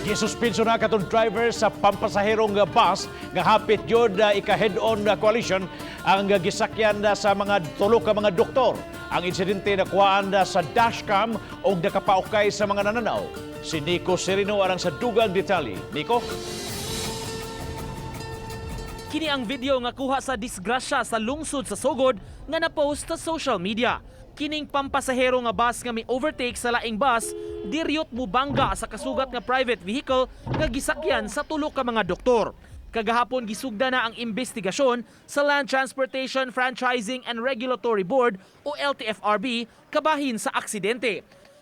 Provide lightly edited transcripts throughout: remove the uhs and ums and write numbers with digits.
Gisuspenso na katong driver sa pampasaherong bus nga hapit yun ika-head-on coalition ang gisakyan sa mga tulo ka mga doktor. Ang insidente nakuhaan sa dashcam o nakapaukay sa mga nananaw. Si Nico Serino arang sa dugang detalye. Nico? Kini ang video nga kuha sa disgrasya sa lungsod sa Sogod nga na-post sa social media. Kining pampasahero nga bus nga may overtake sa laing bus, diriyot mo bangga sa kasugat nga private vehicle nga gisakyan sa tulo ka mga doktor. Kagahapon gisugda na ang investigasyon sa Land Transportation Franchising and Regulatory Board o LTFRB kabahin sa aksidente.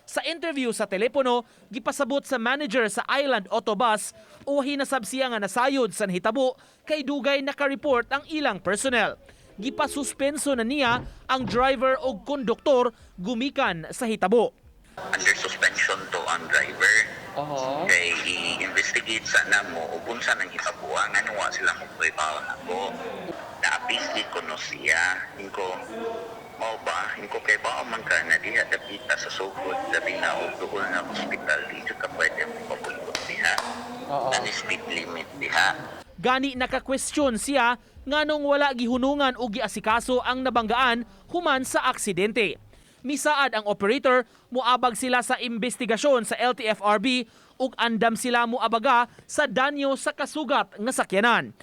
Sa interview sa telepono, gipasabot sa manager sa Island Autobus o hinasab siya nga nasayod sa nahitabo kay dugay naka-report ang ilang personnel. Gipasuspenso na niya ang driver o konduktor gumikan sa hitabo. Under suspension to ang driver. Kay i-investigate sana mo o unsa nang hitabuan ano wa sila mo pwede ako. Naapis ko no siya. Inko mao ba? Inko kay ba man ka na diha dapita sa sugod labi na og duol na hospital dito ka pwede mo pabuyon diha. Nani speed limit diha. Gani naka-question siya nganong wala gihunungan o giasikaso ang nabanggaan human sa aksidente. Misaad ang operator, muabag sila sa investigasyon sa LTFRB ug andam sila muabaga sa danyo sa kasugat nga sakyanan.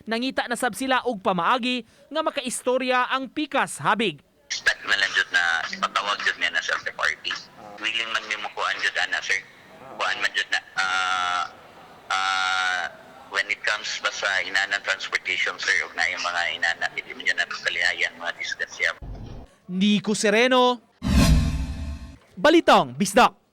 Nangita na sab sila og pamaagi nga makaistorya ang pikas habig. Start na lang jud na patawag jud niya na sa LTFRB. Willing man mi mo kuan jud ana sir. Kuan man jud na when it comes ba sa inanang transportation, sir, og na yung mga inana, hindi mo dyan napakalihayan, mga disgrasya. Nico Sereno, Balitang Bisdak.